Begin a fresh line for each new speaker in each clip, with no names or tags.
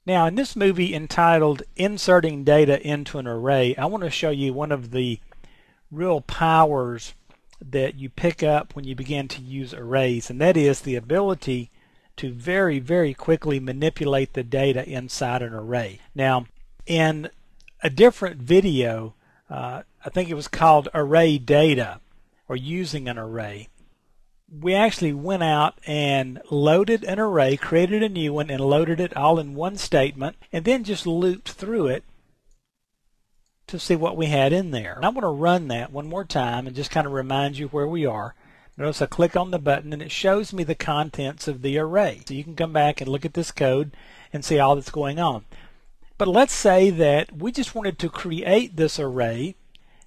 Now, in this movie entitled Inserting Data into an Array, I want to show you one of the real powers that you pick up when you begin to use arrays, and that is the ability to very, very quickly manipulate the data inside an array. Now, in a different video, I think it was called Array Data, or Using an Array, we actually went out and loaded an array, created a new one, and loaded it all in one statement, and then just looped through it to see what we had in there. And I want to run that one more time and just kind of remind you where we are. Notice I click on the button and it shows me the contents of the array. So you can come back and look at this code and see all that's going on. But let's say that we just wanted to create this array,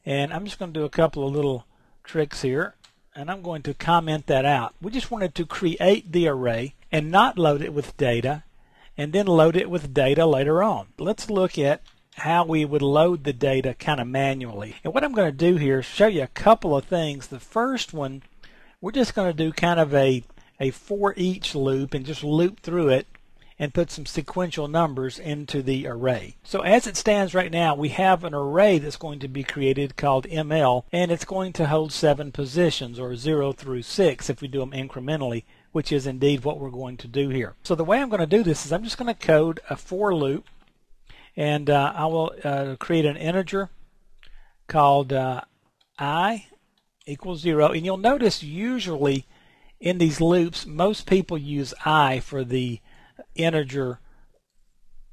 and I'm just going to do a couple of little tricks here, and I'm going to comment that out. We just wanted to create the array and not load it with data, and then load it with data later on. Let's look at how we would load the data kind of manually. And what I'm going to do here is show you a couple of things. The first one, we're just going to do kind of a for each loop and just loop through it and put some sequential numbers into the array. So as it stands right now, we have an array that's going to be created called ML, and it's going to hold 7 positions, or 0 through 6 if we do them incrementally, which is indeed what we're going to do here. So the way I'm going to do this is I'm just going to code a for loop, and I will create an integer called I equals 0, and you'll notice usually in these loops most people use I for the integer,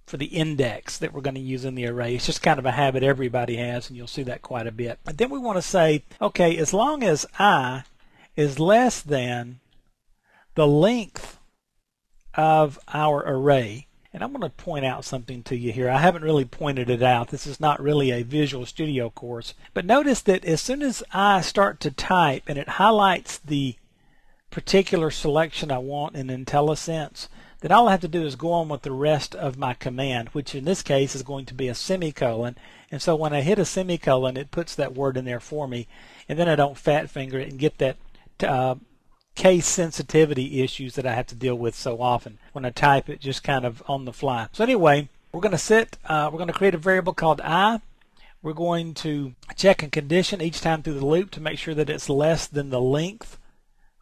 for the index that we're going to use in the array. It's just kind of a habit everybody has, and you'll see that quite a bit. And then we want to say, okay, as long as I is less than the length of our array, and I'm going to point out something to you here. I haven't really pointed it out. This is not really a Visual Studio course. But notice that as soon as I start to type and it highlights the particular selection I want in IntelliSense, then all I have to do is go on with the rest of my command, which in this case is going to be a semicolon. And so when I hit a semicolon, it puts that word in there for me, and then I don't fat finger it and get that case sensitivity issues that I have to deal with so often when I type it just kind of on the fly. So anyway, we're going to create a variable called I. We're going to check a condition each time through the loop to make sure that it's less than the length,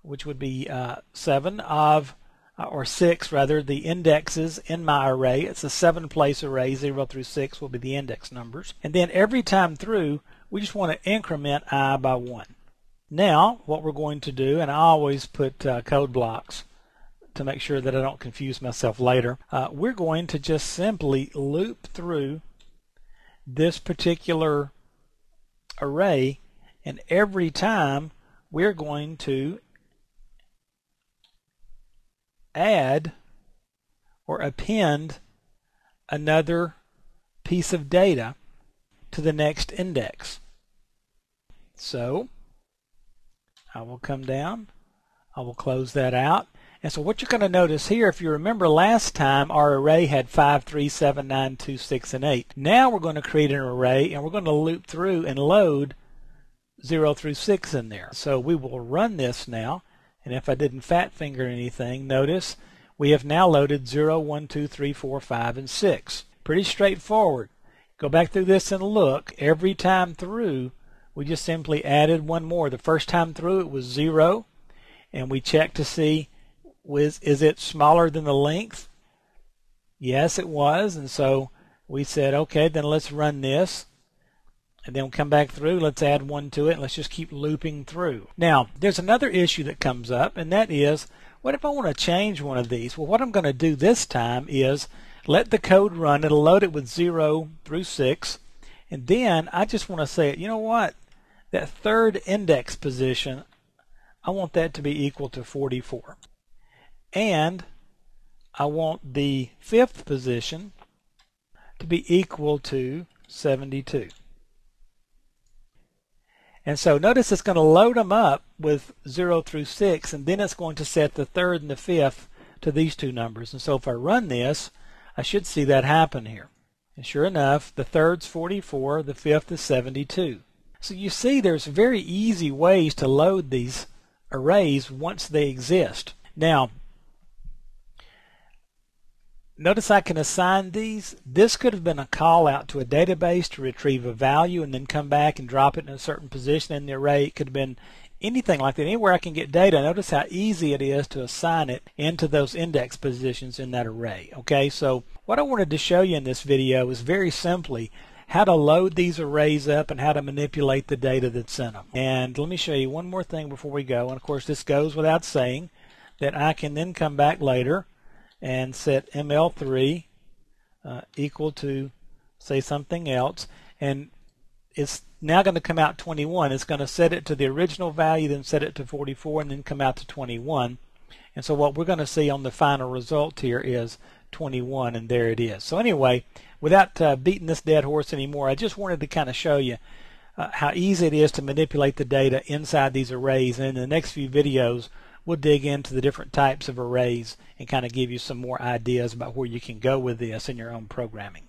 which would be 7 of, or 6 rather, the indexes in my array. It's a 7-place array. 0 through 6 will be the index numbers. And then every time through, we just want to increment I by 1. Now, what we're going to do, and I always put code blocks to make sure that I don't confuse myself later, we're going to just simply loop through this particular array, and every time we're going to add or append another piece of data to the next index. So I will come down, I will close that out, and so what you're going to notice here, if you remember last time our array had 5, 3, 7, 9, 2, 6, and 8. Now we're going to create an array and we're going to loop through and load 0 through 6 in there. So we will run this now. And if I didn't fat finger anything, notice we have now loaded 0, 1, 2, 3, 4, 5, and 6. Pretty straightforward. Go back through this and look. Every time through, we just simply added one more. The first time through it was 0, and we checked to see, is it smaller than the length? Yes, it was, and so we said, okay, then let's run this. And then we'll come back through, let's add 1 to it, and let's just keep looping through. Now, there's another issue that comes up, and that is, what if I want to change one of these? Well, what I'm going to do this time is let the code run. It'll load it with 0 through 6, and then I just want to say, you know what? That third index position, I want that to be equal to 44. And I want the 5th position to be equal to 72. And so notice it's going to load them up with 0 through 6, and then it's going to set the 3rd and the 5th to these two numbers. And so if I run this, I should see that happen here. And sure enough, the 3rd's 44, the 5th is 72. So you see there's very easy ways to load these arrays once they exist. Now Notice I can assign these. This could have been a call out to a database to retrieve a value and then come back and drop it in a certain position in the array. It could have been anything like that. Anywhere I can get data, notice how easy it is to assign it into those index positions in that array. Okay, so what I wanted to show you in this video is very simply how to load these arrays up and how to manipulate the data that's in them. And let me show you one more thing before we go. And of course this goes without saying that I can then come back later and set ML3 equal to, say, something else, and it's now going to come out 21. It's going to set it to the original value, then set it to 44, and then come out to 21. And so what we're going to see on the final result here is 21, and there it is. So anyway, without beating this dead horse anymore, I just wanted to kind of show you how easy it is to manipulate the data inside these arrays. And in the next few videos, we'll dig into the different types of arrays and kind of give you some more ideas about where you can go with this in your own programming.